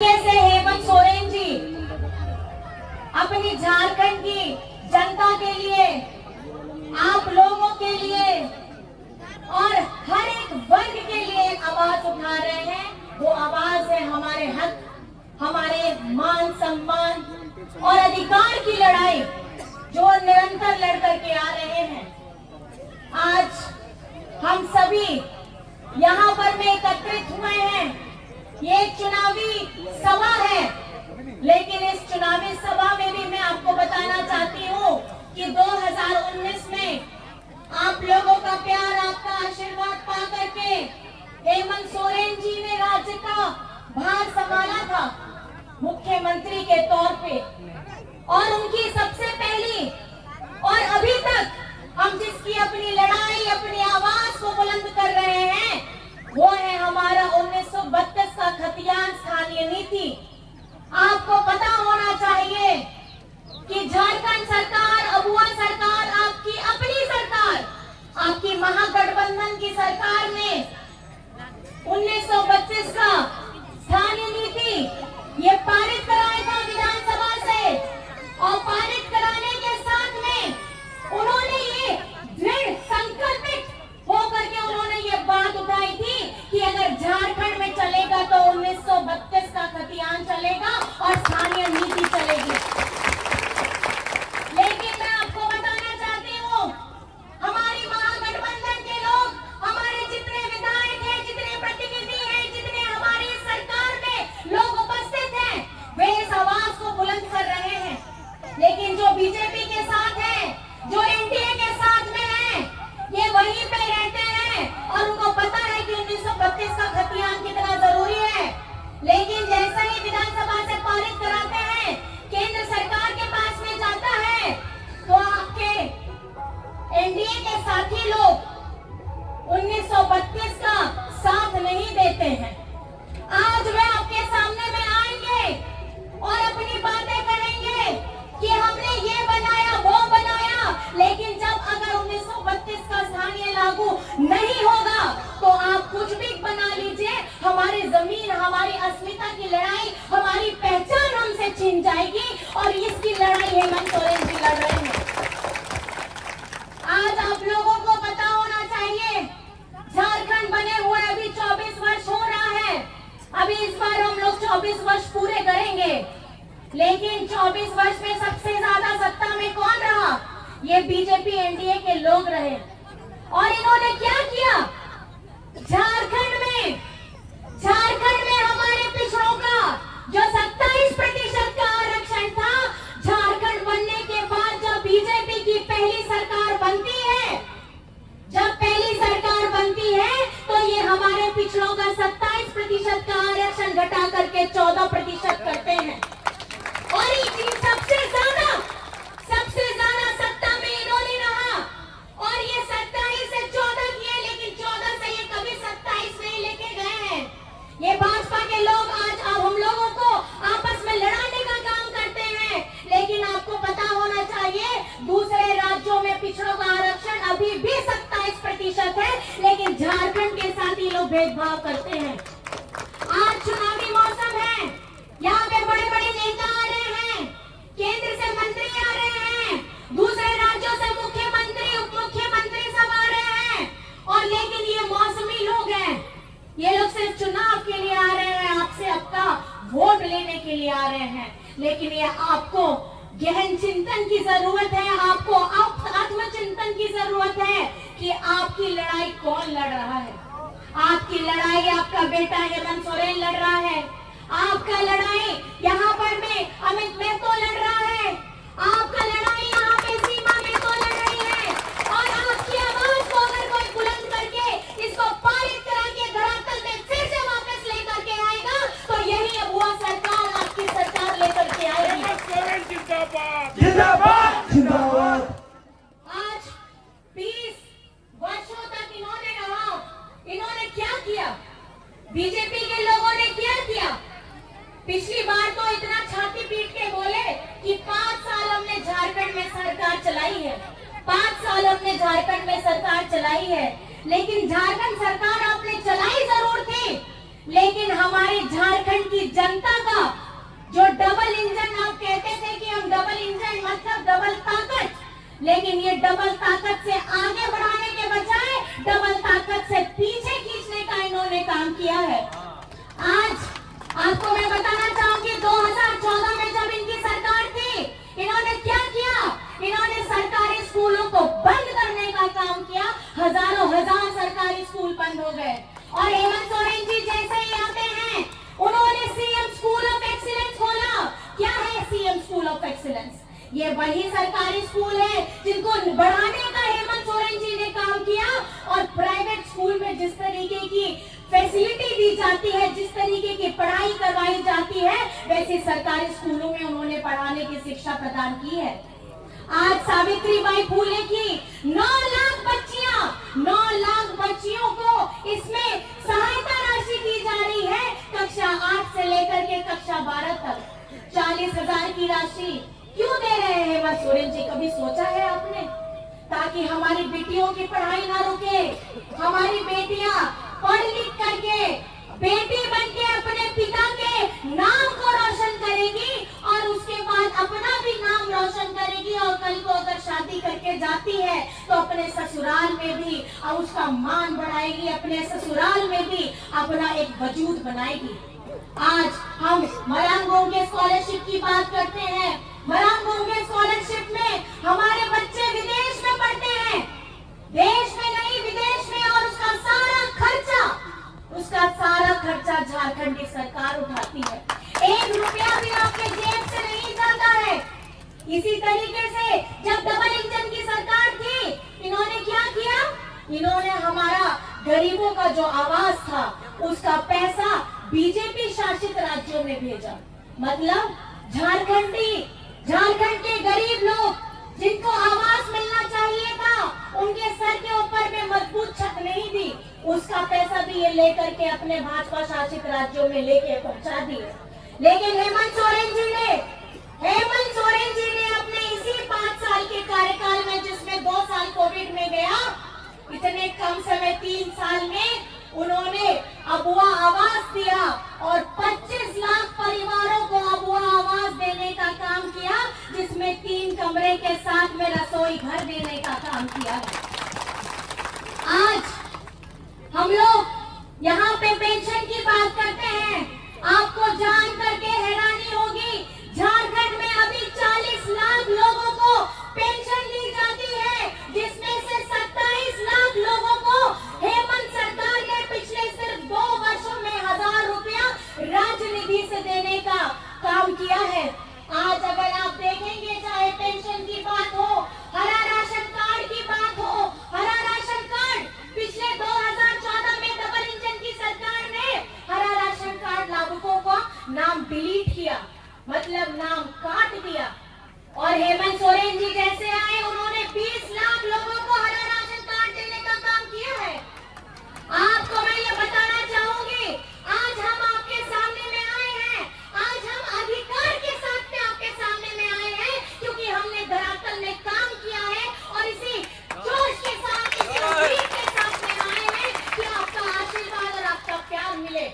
से हेमंत सोरेन जी अपनी झारखंड की जनता के लिए, आप लोगों के लिए और हर एक वर्ग के लिए आवाज उठा रहे हैं। वो आवाज है हमारे हक, हमारे मान सम्मान और अधिकार की लड़ाई जो निरंतर लड़ करके आ रहे हैं। आज हम सभी यहाँ पर में एकत्रित हुए हैं। ये एक चुनावी सभा है, लेकिन इस चुनावी सभा में भी मैं आपको बताना चाहती हूँ कि 2019 में आप लोगों का प्यार, आपका आशीर्वाद पा करके हेमंत सोरेन जी ने राज्य का भार संभाला था मुख्यमंत्री के तौर पे, और उनकी सबसे पहली और अभी तक हम जिसकी अपनी लड़ाई, अपनी आवाज को बुलंद कर रहे हैं, वो है हमारा 1932 का खतियान स्थानीय नीति। आपको पता होना चाहिए कि झारखंड सरकार, अबुआ सरकार, आपकी अपनी सरकार, आपकी महागठबंधन की सरकार ने 1932 का स्थानीय नीति ये पारित कराया था विधानसभा से, और पारित कराने के साथ में उन्होंने ये दृढ़ संकल्पित होकर के उन्होंने ये बात उठाई थी कि अगर झारखंड में चलेगा तो 1932 का खतियान चलेगा और स्थानीय नीति चलेगी। लेकिन मैं आपको बताना चाहती हूँ, हमारी महागठबंधन के लोग, हमारे जितने विधायक हैं, जितने प्रतिनिधि हैं, जितने हमारी सरकार में लोग उपस्थित हैं, वे इस आवाज को बुलंद कर रहे हैं। लेकिन जो बीजेपी के साथ है, जो एनडीए के साथ में है, ये वहीं पे रहते हैं और उनको पता है कि 1932 का खतियान कितना जरूरी है। लेकिन जैसा ही विधानसभा से पारित कराते हैं, केंद्र सरकार के पास में जाता है, तो आपके एनडीए के साथी लोग 1932 का साथ नहीं देते हैं। आज वे आपके सामने में आएंगे और अपनी बातें करेंगे कि हमने ये बनाया, वो बनाया, लेकिन जब अगर 1932 का स्थानीय लागू नहीं होगा तो आप कुछ भी बना लीजिए, हमारी जमीन, हमारी अस्मिता की लड़ाई, हमारी पहचान हमसे छीन जाएगी, और इसकी लड़ाई हेमंत सोरेन जी लड़ रहे हैं। आज आप लोगों को पता होना चाहिए, झारखंड बने हुए अभी 24 वर्ष हो रहा है। अभी इस बार हम लोग 24 वर्ष पूरे करेंगे, लेकिन 24 वर्ष में सबसे ज्यादा सत्ता में कौन रहा? ये बीजेपी एनडीए के लोग रहे। और इन्होंने क्या किया? झारखंड में हमारे पिछड़ों का जो 27% का आरक्षण था, झारखंड बनने के बाद जब बीजेपी की पहली सरकार बनती है, तो ये हमारे पिछड़ों का 27% का आरक्षण घटा करके 14% करते हैं। और सबसे ज्यादा सत्ता में इन्होंने रहा, और ये 27 से 14 किए, लेकिन 14 से ये कभी 27 नहीं लेके गए हैं। ये भाजपा के लोग आज अब हम लोगों को आपस में लड़ाने का काम करते हैं, लेकिन आपको पता होना चाहिए दूसरे राज्यों में पिछड़ों का आरक्षण अभी भी 27% है, लेकिन झारखंड के साथ ही लोग भेदभाव करते हैं। आज चुनावी मौसम है, यहाँ पे बड़े बड़े नेता आ रहे हैं, केंद्र से मंत्री आ रहे हैं, दूसरे राज्यों से मुख्यमंत्री, उप मुख्यमंत्री सब आ रहे हैं, और लेकिन ये मौसमी लोग हैं, ये लोग सिर्फ चुनाव के लिए आ रहे हैं, आपसे आपका वोट लेने के लिए आ रहे हैं। लेकिन ये आपको गहन चिंतन की जरूरत है, आपको आत्मचिंतन की जरूरत है कि आपकी लड़ाई कौन लड़ रहा है। आपकी लड़ाई आपका बेटा हेमंत सोरेन लड़ रहा है, आपका लड़ाई यहाँ पर में अमित महतो लड़ रहा है, आपका लड़ाई यहाँ पे सीमा महतो लड़ रही है, और आपकी आवाज को अगर कोई बुलंद करके इसको पारित करा के धरातल में फिर से वापस लेकर के आएगा, तो यही अबुआ सरकार, आपकी सरकार लेकर के आएगी। जिंदाबाद जिंदाबाद। आज 20 वर्षों तक इन्होंने रहा, इन्होंने क्या किया? बीजेपी के लोगों ने क्या किया? पिछली बार तो इतना छाती पीट के बोले कि 5 साल हमने झारखंड में सरकार चलाई है, 5 साल हमने झारखंड में सरकार चलाई है, लेकिन झारखंड सरकार आपने चलाई जरूर थी, लेकिन हमारे झारखंड की जनता का जो डबल इंजन, आप कहते थे कि हम डबल इंजन मतलब डबल ताकत, लेकिन ये डबल ताकत से आगे बढ़ाने के बजाय डबल ताकत से पीछे खींचने का इन्होंने काम किया है। आज आपको मैं बताना चाहूंगी 2014 में जब इनकी सरकार थी, इन्होंने क्या किया? इन्होंने सरकारी स्कूलों को बंद करने का काम किया। हजारों हजार सरकारी स्कूल बंद हो गए और हेमंत सोरेन जी जैसे ही आते हैं उन्होंने सीएम स्कूल ऑफ एक्सीलेंस खोला। क्या है सीएम स्कूल ऑफ एक्सीलेंस? ये वही सरकारी स्कूल है जिनको बढ़ाने का हेमंत सोरेन जी ने काम किया और प्राइवेट स्कूल में जिस तरीके की फैसिलिटी दी जाती है, जिस तरीके की पढ़ाई करवाई जाती है, वैसे सरकारी स्कूलों में उन्होंने पढ़ाने की शिक्षा प्रदान की है। आज सावित्रीबाई फूले की 9 लाख बच्चियों को इसमें सहायता राशि दी जा रही है। कक्षा 8 से लेकर के कक्षा 12 तक 40,000 की राशि क्यों दे रहे हैं हेमंत सोरेन जी? कभी सोचा है आपने? ताकि हमारी बेटियों की पढ़ाई ना रुके, हमारी बेटियां पढ़ लिख करके बेटी बनके अपने पिता के नाम को रोशन करेगी और उसके बाद अपना भी नाम रोशन करेगी और कल को अगर शादी करके जाती है तो अपने ससुराल में भी और उसका मान बढ़ाएगी, अपने ससुराल में भी अपना एक वजूद बनाएगी। आज हम मलंग होंगे स्कॉलरशिप की बात करते हैं। मलंग होंगे स्कॉलरशिप में हमारे बच्चे विदेश में पढ़ते हैं, देश में नहीं विदेश में, और उसका सारा खर्चा झारखंड की सरकार उठाती है। 1 रुपया भी आपके जेब से नहीं जाता है। इसी तरीके से जब डबल इंजन की सरकार थी, इन्होंने क्या किया? इन्होंने हमारा गरीबों का जो आवास था उसका पैसा बीजेपी शासित राज्यों में भेजा। मतलब झारखंड के गरीब लोग जिनको आवास मिलना चाहिए था, उनके सर के ऊपर में मजबूत छत नहीं थी, उसका पैसा भी ये लेकर के अपने भाजपा शासित राज्यों में लेके पहुंचा दिए। लेकिन हेमंत सोरेन जी ने अपने इसी 5 साल के कार्यकाल में, जिसमें 2 साल कोविड में गया, इतने कम समय 3 साल में उन्होंने अबुआ आवास दिया और 25 लाख परिवारों को अबुआ आवास देने का काम किया, जिसमें 3 कमरे के साथ में रसोई घर देने का काम किया है। आज हम लोग यहाँ पे पेंशन की बात करते हैं। आपको जान करके हैरानी होगी, झारखंड में अभी 40 लाख लोगों को पेंशन दी जाती है, जिसमें से 27 लाख लोगों को हेमंत सरकार ने पिछले सिर्फ 2 वर्षों में 1000 रुपया राज्य निधि से देने का काम किया है। आज अगर आप देखेंगे, चाहे पेंशन की बात हो, हरा राशन कार्ड की बात हो, हरा राशन कार्ड पिछले 2014 में डबल इंजन की सरकार ने हरा राशन कार्ड लाभुकों का नाम डिलीट किया, मतलब नाम काट दिया। और हेमंत सोरेन जी जैसे आए, उन्होंने 20 लाख लोगों को हरा राशन कार्ड देने का काम किया है। आपको मैं ये बताना चाहूंगी, आज हम आपके सामने में आए हैं, आज हम अधिकार के साथ में आपके सामने में आए हैं, क्योंकि हमने धरातल में काम किया है और इसी जोश के साथ, इसी उम्मीद के साथ में आए हैं कि आपका आशीर्वाद और आपका प्यार मिले।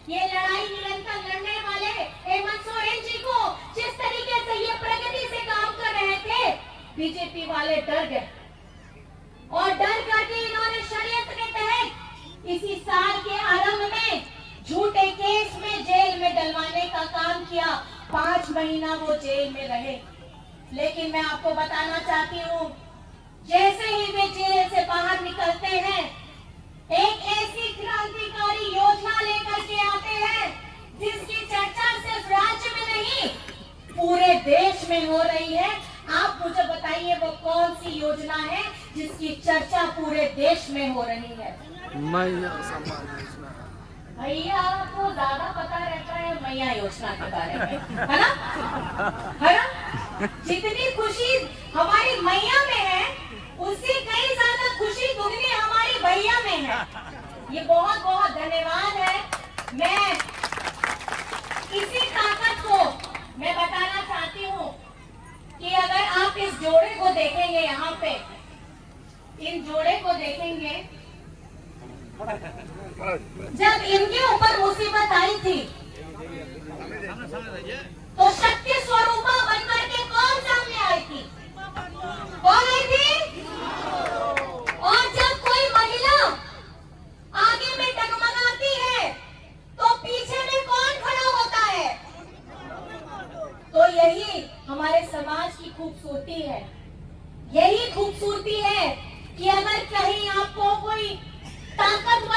ये लड़ाई निरंतर लड़ने वाले हेमंत सोरेन जी को जिस तरीके से ये प्रगति से काम कर रहे थे, बीजेपी वाले डर गए और डर करके इन्होंने षड्यंत्र के तहत इसी साल के आरंभ में झूठे केस में जेल में डलवाने का काम किया। 5 महीना वो जेल में रहे। लेकिन मैं आपको बताना चाहती हूँ, जैसे ही वे जेल से बाहर निकलते हैं, एक ऐसी क्रांतिकारी योजना लेकर के आते हैं जिसकी चर्चा सिर्फ राज्य में नहीं पूरे देश में हो रही है। आप मुझे बताइए वो कौन सी योजना है जिसकी चर्चा पूरे देश में हो रही है? मैया सम्मान योजना। भैया आपको ज्यादा पता रहता है मैया योजना के बारे में, है ना? जितनी खुशी हमारी मैया में है, उससे कई ज्यादा खुशी दुगनी हमारी भैया में है। ये बहुत बहुत धन्यवाद है। मैं इसी ताकत को मैं बताना चाहती हूँ कि अगर आप इस जोड़े को देखेंगे, यहाँ पे इन जोड़े को देखेंगे जब इनके ऊपर मुसीबत आई थी तो शक्ति स्वरूपा बनकर के कौन सामने आई थी? कौन आई थी? और जब कोई महिला आगे में डगमगाती है तो पीछे में कौन खड़ा होता है? तो यही हमारे समाज की खूबसूरती है। यही खूबसूरती है कि अगर कहीं आपको कोई ताकतवर